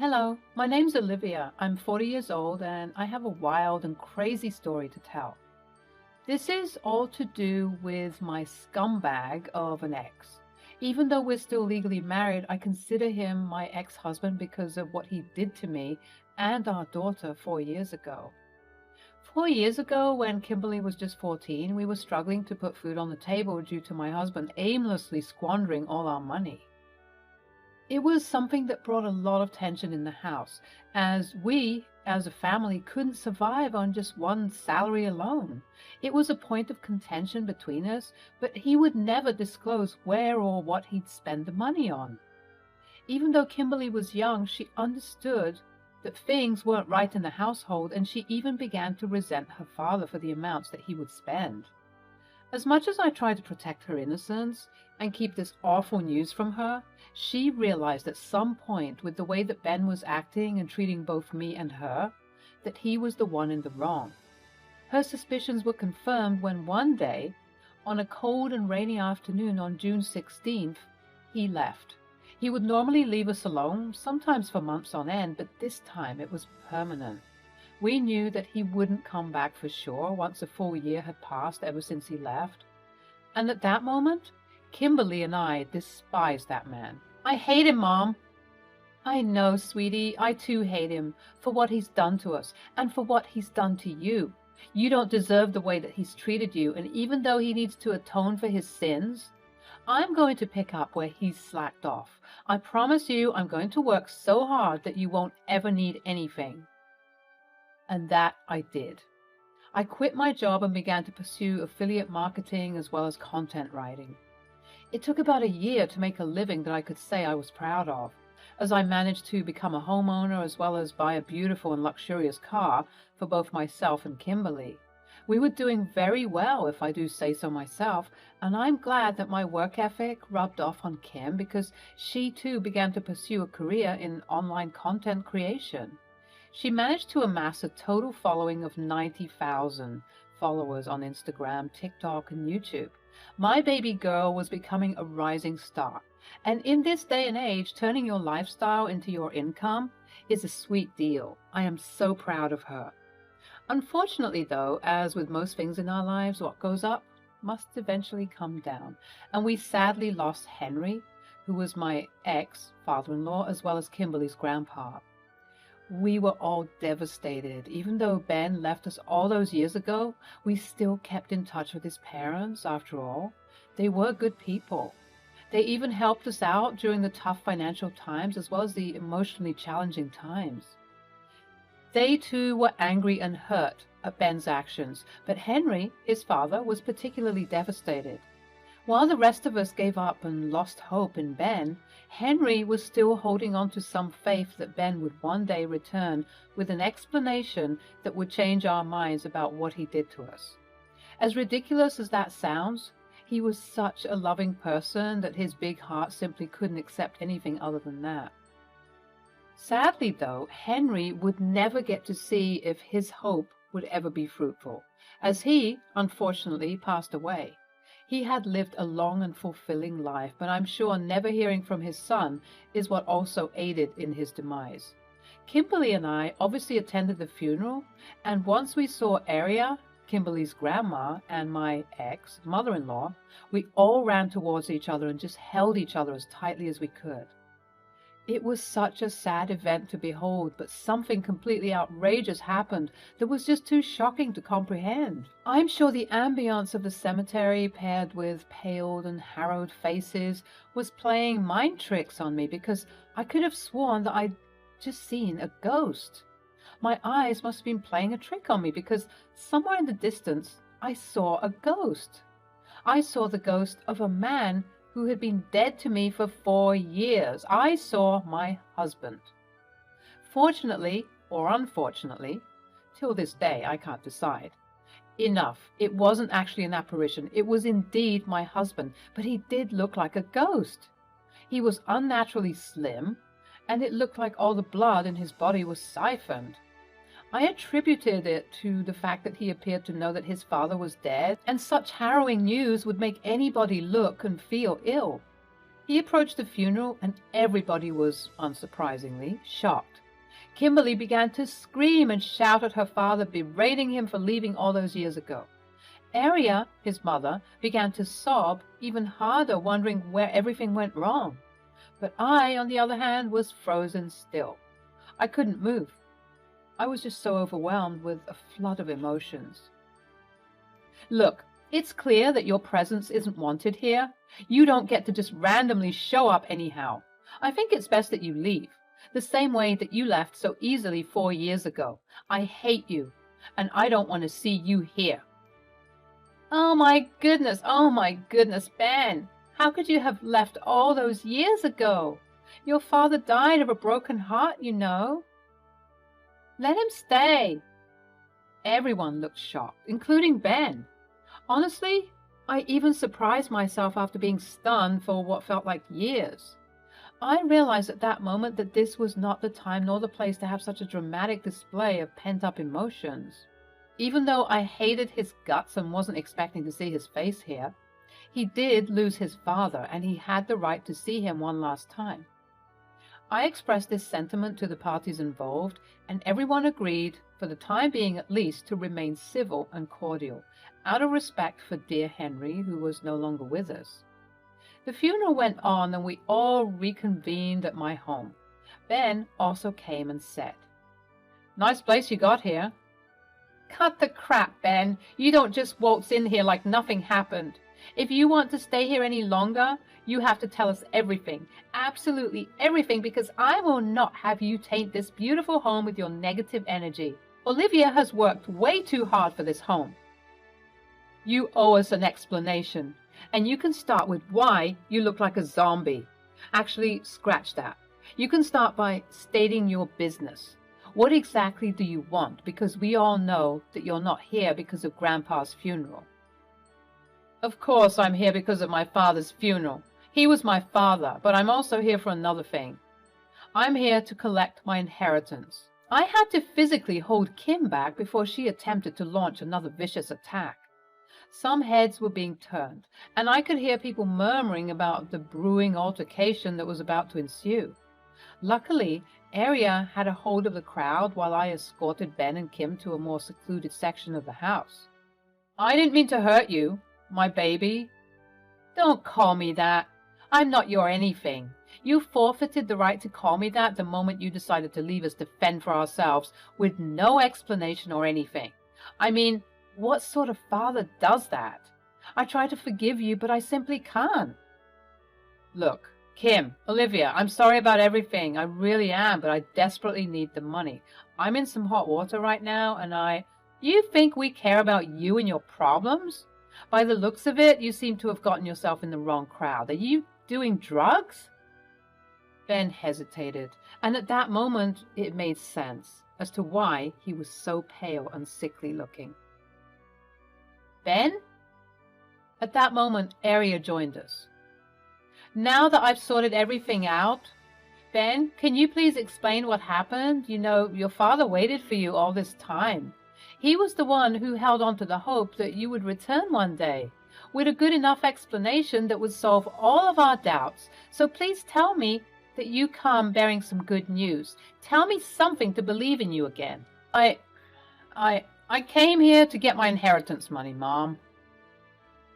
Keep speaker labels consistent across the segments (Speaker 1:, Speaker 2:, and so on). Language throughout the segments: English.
Speaker 1: Hello, my name's Olivia. I'm 40 years old and I have a wild and crazy story to tell. This is all to do with my scumbag of an ex. Even though we're still legally married, I consider him my ex-husband because of what he did to me and our daughter 4 years ago. 4 years ago, when Kimberly was just 14, we were struggling to put food on the table due to my husband aimlessly squandering all our money. It was something that brought a lot of tension in the house, as we, as a family, couldn't survive on just one salary alone. It was a point of contention between us, but he would never disclose where or what he'd spend the money on. Even though Kimberly was young, she understood that things weren't right in the household, and she even began to resent her father for the amounts that he would spend. As much as I tried to protect her innocence and keep this awful news from her, she realized at some point, with the way that Ben was acting and treating both me and her, that he was the one in the wrong. Her suspicions were confirmed when one day, on a cold and rainy afternoon on June 16th, he left. He would normally leave us alone, sometimes for months on end, but this time it was permanent. We knew that he wouldn't come back for sure once a full year had passed ever since he left. And at that moment, Kimberly and I despised that man. "I hate him, Mom." "I know, sweetie, I too hate him for what he's done to us and for what he's done to you. You don't deserve the way that he's treated you, and even though he needs to atone for his sins, I'm going to pick up where he's slacked off. I promise you I'm going to work so hard that you won't ever need anything." And that I did. I quit my job and began to pursue affiliate marketing as well as content writing. It took about a year to make a living that I could say I was proud of, as I managed to become a homeowner as well as buy a beautiful and luxurious car for both myself and Kimberly. We were doing very well, if I do say so myself, and I'm glad that my work ethic rubbed off on Kim because she too began to pursue a career in online content creation. She managed to amass a total following of 90,000 followers on Instagram, TikTok, and YouTube. My baby girl was becoming a rising star. And in this day and age, turning your lifestyle into your income is a sweet deal. I am so proud of her. Unfortunately, though, as with most things in our lives, what goes up must eventually come down. And we sadly lost Henry, who was my ex-father-in-law, as well as Kimberly's grandpa. We were all devastated. Even though Ben left us all those years ago, we still kept in touch with his parents, after all. They were good people. They even helped us out during the tough financial times as well as the emotionally challenging times. They too were angry and hurt at Ben's actions, but Henry, his father, was particularly devastated. While the rest of us gave up and lost hope in Ben, Henry was still holding on to some faith that Ben would one day return with an explanation that would change our minds about what he did to us. As ridiculous as that sounds, he was such a loving person that his big heart simply couldn't accept anything other than that. Sadly, though, Henry would never get to see if his hope would ever be fruitful, as he, unfortunately, passed away. He had lived a long and fulfilling life, but I'm sure never hearing from his son is what also aided in his demise. Kimberly and I obviously attended the funeral, and once we saw Aria, Kimberly's grandma, and my ex-mother-in-law, we all ran towards each other and just held each other as tightly as we could. It was such a sad event to behold, but something completely outrageous happened that was just too shocking to comprehend. I'm sure the ambience of the cemetery, paired with paled and harrowed faces, was playing mind tricks on me because I could have sworn that I'd just seen a ghost. My eyes must have been playing a trick on me because somewhere in the distance I saw a ghost. I saw the ghost of a man who had been dead to me for 4 years. I saw my husband. Fortunately, or unfortunately, till this day I can't decide. Enough. It wasn't actually an apparition. It was indeed my husband, but he did look like a ghost. He was unnaturally slim, and it looked like all the blood in his body was siphoned. I attributed it to the fact that he appeared to know that his father was dead, and such harrowing news would make anybody look and feel ill. He approached the funeral and everybody was, unsurprisingly, shocked. Kimberly began to scream and shout at her father, berating him for leaving all those years ago. Aria, his mother, began to sob even harder, wondering where everything went wrong. But I, on the other hand, was frozen still. I couldn't move. I was just so overwhelmed with a flood of emotions. Look, it's clear that your presence isn't wanted here. You don't get to just randomly show up anyhow. I think it's best that you leave, the same way that you left so easily 4 years ago. I hate you, and I don't want to see you here. Oh my goodness, Ben. How could you have left all those years ago? Your father died of a broken heart, you know. Let him stay. Everyone looked shocked, including Ben. Honestly, I even surprised myself after being stunned for what felt like years. I realized at that moment that this was not the time nor the place to have such a dramatic display of pent-up emotions. Even though I hated his guts and wasn't expecting to see his face here, he did lose his father, and he had the right to see him one last time. I expressed this sentiment to the parties involved, and everyone agreed, for the time being at least, to remain civil and cordial, out of respect for dear Henry, who was no longer with us. The funeral went on, and we all reconvened at my home. Ben also came and said, "Nice place you got here." "Cut the crap, Ben. You don't just waltz in here like nothing happened. If you want to stay here any longer, you have to tell us everything, absolutely everything, because I will not have you taint this beautiful home with your negative energy. Olivia has worked way too hard for this home. You owe us an explanation, and you can start with why you look like a zombie. Actually, scratch that. You can start by stating your business. What exactly do you want? Because we all know that you're not here because of Grandpa's funeral." "Of course I'm here because of my father's funeral. He was my father, but I'm also here for another thing. I'm here to collect my inheritance." I had to physically hold Kim back before she attempted to launch another vicious attack. Some heads were being turned, and I could hear people murmuring about the brewing altercation that was about to ensue. Luckily, Aria had a hold of the crowd while I escorted Ben and Kim to a more secluded section of the house. "I didn't mean to hurt you, my baby." "Don't call me that. I'm not your anything. You forfeited the right to call me that the moment you decided to leave us to fend for ourselves with no explanation or anything. I mean, what sort of father does that? I try to forgive you, but I simply can't." "Look, Kim, Olivia, I'm sorry about everything. I really am, but I desperately need the money. I'm in some hot water right now, and You think we care about you and your problems? By the looks of it, you seem to have gotten yourself in the wrong crowd. Are you doing drugs?" Ben hesitated, and at that moment it made sense as to why he was so pale and sickly looking. "Ben?" At that moment, Aria joined us. "Now that I've sorted everything out, Ben, can you please explain what happened? You know, your father waited for you all this time. He was the one who held on to the hope that you would return one day, with a good enough explanation that would solve all of our doubts. So please tell me that you come bearing some good news. Tell me something to believe in you again." I came here to get my inheritance money, Mom."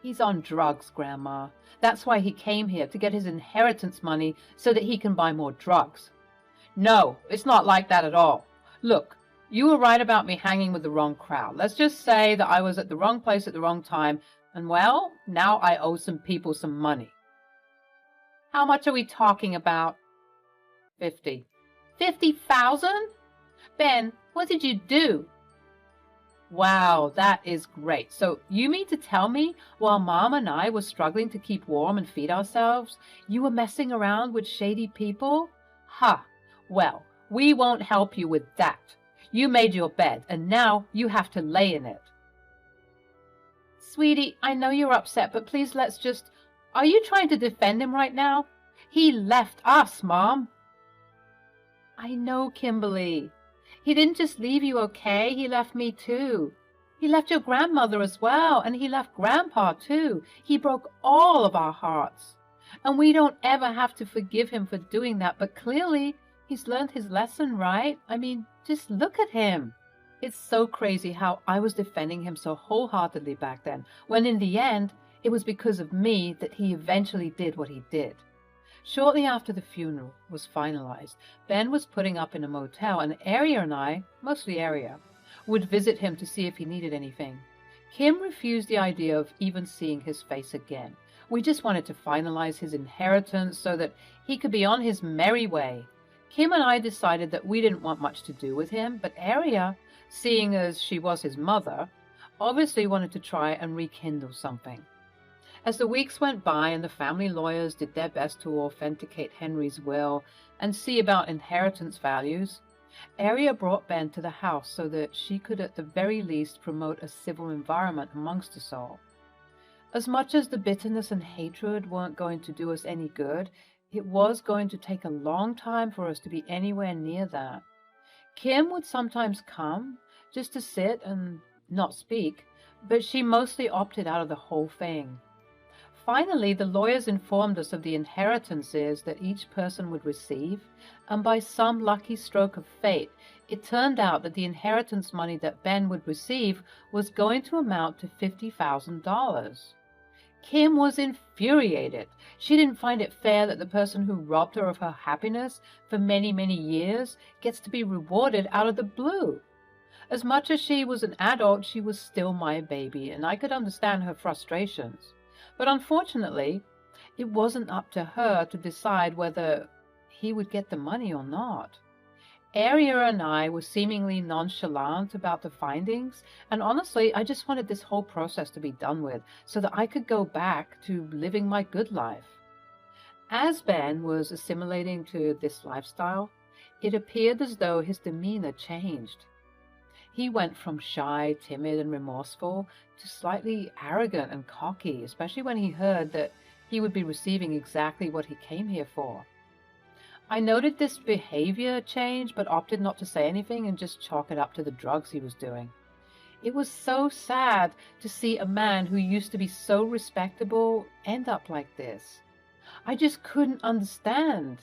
Speaker 1: "He's on drugs, Grandma. That's why he came here, to get his inheritance money so that he can buy more drugs." "No, it's not like that at all. Look, you were right about me hanging with the wrong crowd. Let's just say that I was at the wrong place at the wrong time, and well, now I owe some people some money." "How much are we talking about?" 50. 50,000? Ben, what did you do?" "Wow, that is great. So you mean to tell me while Mom and I were struggling to keep warm and feed ourselves, you were messing around with shady people? Ha! Well, we won't help you with that. You made your bed, and now you have to lay in it." "Sweetie, I know you're upset, but please let's just... Are you trying to defend him right now? He left us, Mom." "I know, Kimberly. He didn't just leave you, okay? He left me too. He left your grandmother as well, and he left Grandpa too. He broke all of our hearts. And we don't ever have to forgive him for doing that, but clearly he's learned his lesson, right? I mean, just look at him. It's so crazy how I was defending him so wholeheartedly back then, when in the end, it was because of me that he eventually did what he did. Shortly after the funeral was finalized, Ben was putting up in a motel, and Aria and I, mostly Aria, would visit him to see if he needed anything. Kim refused the idea of even seeing his face again. We just wanted to finalize his inheritance so that he could be on his merry way. Kim and I decided that we didn't want much to do with him, but Aria, seeing as she was his mother, obviously wanted to try and rekindle something. As the weeks went by and the family lawyers did their best to authenticate Henry's will and see about inheritance values, Aria brought Ben to the house so that she could at the very least promote a civil environment amongst us all. As much as the bitterness and hatred weren't going to do us any good, it was going to take a long time for us to be anywhere near that. Kim would sometimes come just to sit and not speak, but she mostly opted out of the whole thing. Finally, the lawyers informed us of the inheritances that each person would receive, and by some lucky stroke of fate, it turned out that the inheritance money that Ben would receive was going to amount to $50,000. Kim was infuriated. She didn't find it fair that the person who robbed her of her happiness for many, many years gets to be rewarded out of the blue. As much as she was an adult, she was still my baby, and I could understand her frustrations. But unfortunately, it wasn't up to her to decide whether he would get the money or not. Aria and I were seemingly nonchalant about the findings, and honestly, I just wanted this whole process to be done with so that I could go back to living my good life. As Ben was assimilating to this lifestyle, it appeared as though his demeanor changed. He went from shy, timid, and remorseful to slightly arrogant and cocky, especially when he heard that he would be receiving exactly what he came here for. I noted this behavior change, but opted not to say anything and just chalk it up to the drugs he was doing. It was so sad to see a man who used to be so respectable end up like this. I just couldn't understand.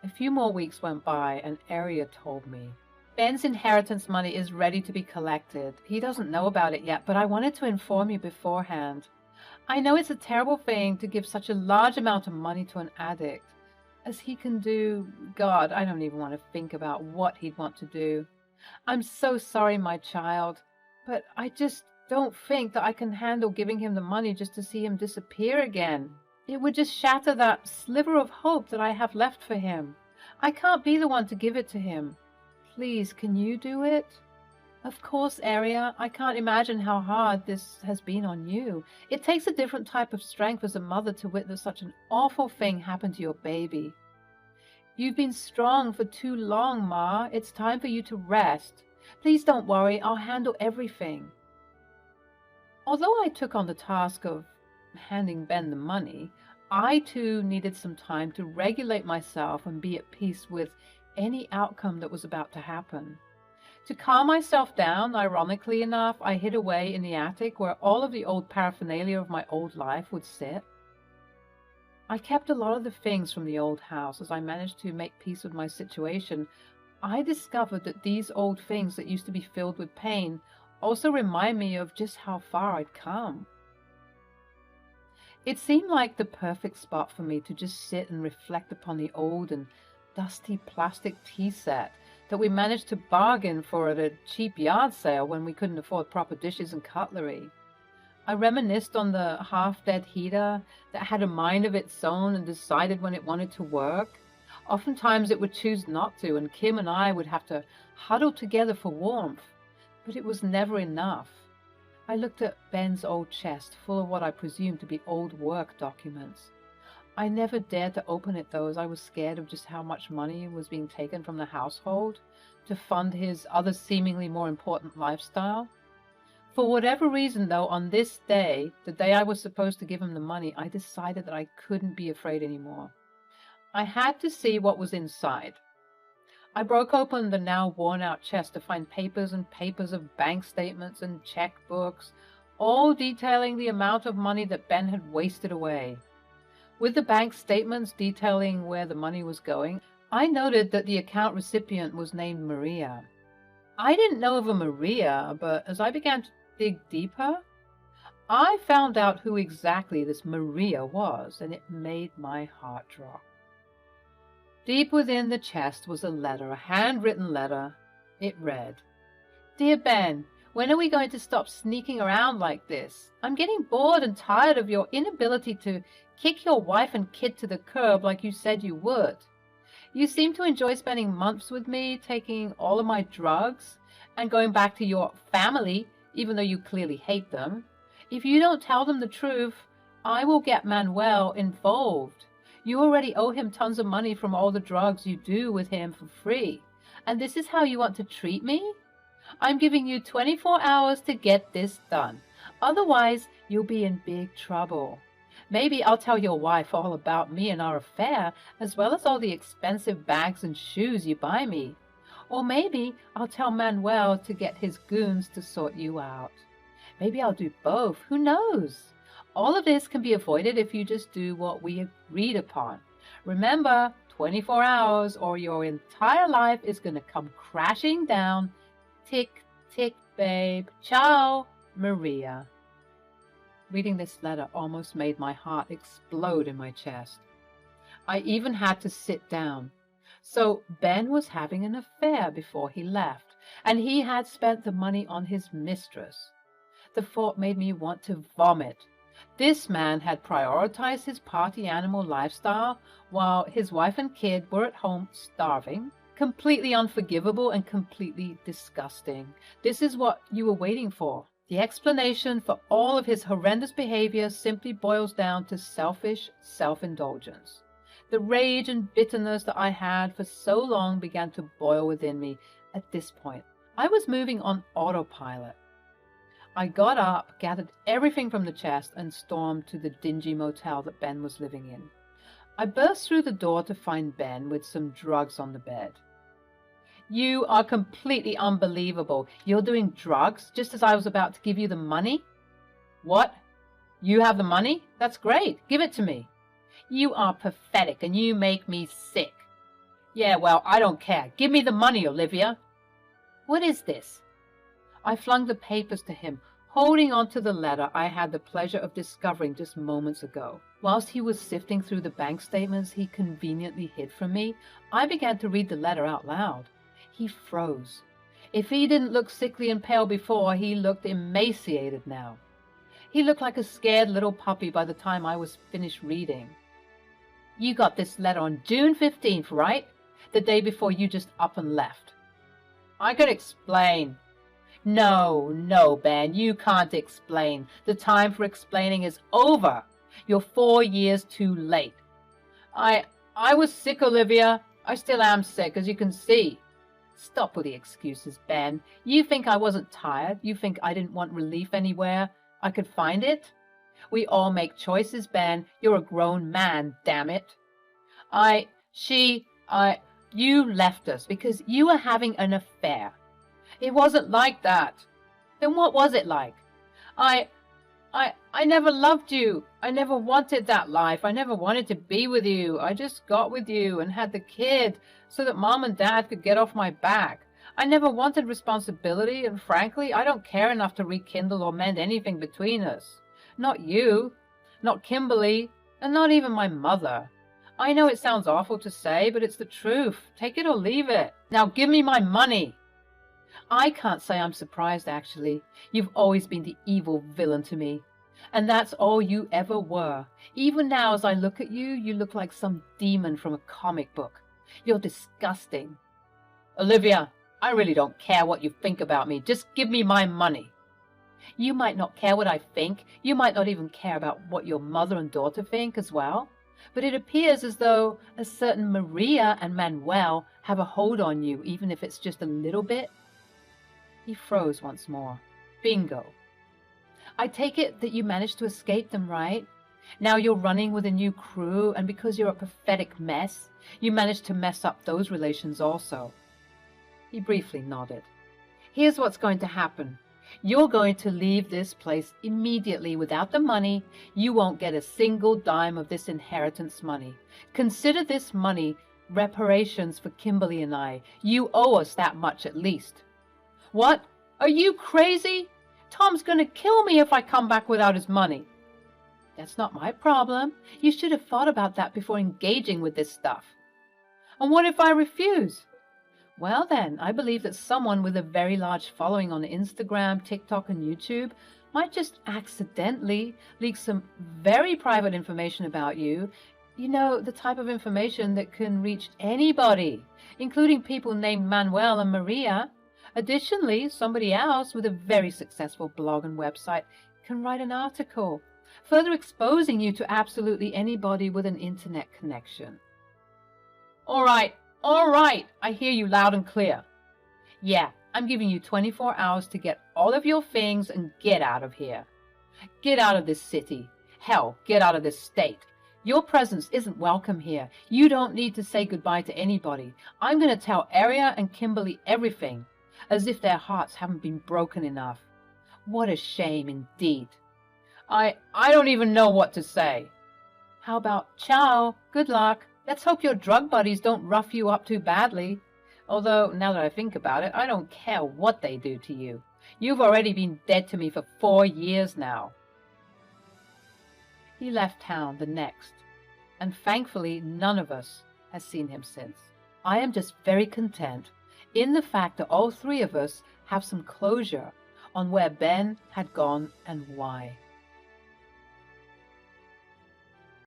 Speaker 1: A few more weeks went by, and Aria told me, Ben's inheritance money is ready to be collected. He doesn't know about it yet, but I wanted to inform you beforehand. I know it's a terrible thing to give such a large amount of money to an addict, as he can do. God, I don't even want to think about what he'd want to do. I'm so sorry, my child, but I just don't think that I can handle giving him the money just to see him disappear again. It would just shatter that sliver of hope that I have left for him. I can't be the one to give it to him. Please, can you do it? Of course, Aria. I can't imagine how hard this has been on you. It takes a different type of strength as a mother to witness such an awful thing happen to your baby. You've been strong for too long, Ma. It's time for you to rest. Please don't worry. I'll handle everything. Although I took on the task of handing Ben the money, I too needed some time to regulate myself and be at peace with any outcome that was about to happen. To calm myself down, ironically enough, I hid away in the attic where all of the old paraphernalia of my old life would sit. I kept a lot of the things from the old house. As I managed to make peace with my situation, I discovered that these old things that used to be filled with pain also remind me of just how far I'd come. It seemed like the perfect spot for me to just sit and reflect upon the old and dusty plastic tea set that we managed to bargain for at a cheap yard sale when we couldn't afford proper dishes and cutlery. I reminisced on the half-dead heater that had a mind of its own and decided when it wanted to work. Oftentimes it would choose not to, and Kim and I would have to huddle together for warmth, but it was never enough. I looked at Ben's old chest full of what I presumed to be old work documents. I never dared to open it, though, as I was scared of just how much money was being taken from the household to fund his other seemingly more important lifestyle. For whatever reason, though, on this day, the day I was supposed to give him the money, I decided that I couldn't be afraid anymore. I had to see what was inside. I broke open the now worn-out chest to find papers and papers of bank statements and checkbooks, all detailing the amount of money that Ben had wasted away. With the bank statements detailing where the money was going, I noted that the account recipient was named Maria. I didn't know of a Maria, but as I began to dig deeper, I found out who exactly this Maria was, and it made my heart drop. Deep within the chest was a letter, a handwritten letter. It read, "Dear Ben, when are we going to stop sneaking around like this? I'm getting bored and tired of your inability to kick your wife and kid to the curb like you said you would. You seem to enjoy spending months with me, taking all of my drugs, and going back to your family, even though you clearly hate them. If you don't tell them the truth, I will get Manuel involved. You already owe him tons of money from all the drugs you do with him for free. And this is how you want to treat me? I'm giving you 24 hours to get this done. Otherwise, you'll be in big trouble. Maybe I'll tell your wife all about me and our affair, as well as all the expensive bags and shoes you buy me. Or maybe I'll tell Manuel to get his goons to sort you out. Maybe I'll do both. Who knows? All of this can be avoided if you just do what we agreed upon. Remember, 24 hours or your entire life is going to come crashing down. Tick, tick, babe. Ciao, Maria." Reading this letter almost made my heart explode in my chest. I even had to sit down. So Ben was having an affair before he left, and he had spent the money on his mistress. The thought made me want to vomit. This man had prioritized his party animal lifestyle while his wife and kid were at home starving. Completely unforgivable and completely disgusting. This is what you were waiting for. The explanation for all of his horrendous behavior simply boils down to selfish self-indulgence. The rage and bitterness that I had for so long began to boil within me at this point. I was moving on autopilot. I got up, gathered everything from the chest, and stormed to the dingy motel that Ben was living in. I burst through the door to find Ben with some drugs on the bed. "You are completely unbelievable. You're doing drugs just as I was about to give you the money?" "What? You have the money? That's great. Give it to me." "You are pathetic and you make me sick." "Yeah, well, I don't care. Give me the money, Olivia." "What is this?" I flung the papers to him, holding on to the letter I had the pleasure of discovering just moments ago. Whilst he was sifting through the bank statements he conveniently hid from me, I began to read the letter out loud. He froze. If he didn't look sickly and pale before, he looked emaciated now. He looked like a scared little puppy by the time I was finished reading. "You got this letter on June 15th, right? The day before you just up and left." "I could explain." No, Ben, you can't explain. The time for explaining is over. You're 4 years too late. I was sick, Olivia. I still am sick, as you can see." "Stop with the excuses, Ben. You think I wasn't tired? You think I didn't want relief anywhere I could find it? We all make choices, Ben. You're a grown man, damn it. You left us because you were having an affair." "It wasn't like that." "Then what was it like?" I never loved you. I never wanted that life. I never wanted to be with you. I just got with you and had the kid so that Mom and Dad could get off my back. I never wanted responsibility, and frankly, I don't care enough to rekindle or mend anything between us. Not you, not Kimberly, and not even my mother. I know it sounds awful to say, but it's the truth. Take it or leave it. Now give me my money." "I can't say I'm surprised, actually. You've always been the evil villain to me. And that's all you ever were. Even now, as I look at you, you look like some demon from a comic book. You're disgusting." "Olivia, I really don't care what you think about me. Just give me my money." "You might not care what I think. You might not even care about what your mother and daughter think as well. But it appears as though a certain Maria and Manuel have a hold on you, even if it's just a little bit." He froze once more. "Bingo. I take it that you managed to escape them, right? Now you're running with a new crew, and because you're a pathetic mess, you managed to mess up those relations also." He briefly nodded. "Here's what's going to happen. You're going to leave this place immediately without the money. You won't get a single dime of this inheritance money. Consider this money reparations for Kimberly and I. You owe us that much at least." "What? Are you crazy? Tom's going to kill me if I come back without his money." "That's not my problem. You should have thought about that before engaging with this stuff." "And what if I refuse?" "Well then, I believe that someone with a very large following on Instagram, TikTok, and YouTube might just accidentally leak some very private information about you. You know, the type of information that can reach anybody, including people named Manuel and Maria. Additionally, somebody else with a very successful blog and website can write an article, further exposing you to absolutely anybody with an internet connection." All right, I hear you loud and clear. Yeah, I'm giving you 24 hours to get all of your things and get out of here. Get out of this city. Hell, get out of this state. Your presence isn't welcome here. You don't need to say goodbye to anybody. I'm going to tell Aria and Kimberly everything, as if their hearts haven't been broken enough. What a shame indeed. I don't even know what to say. How about ciao, good luck. Let's hope your drug buddies don't rough you up too badly. Although, now that I think about it, I don't care what they do to you. You've already been dead to me for 4 years now. He left town the next, and thankfully none of us has seen him since. I am just very content in the fact that all 3 of us have some closure on where Ben had gone and why.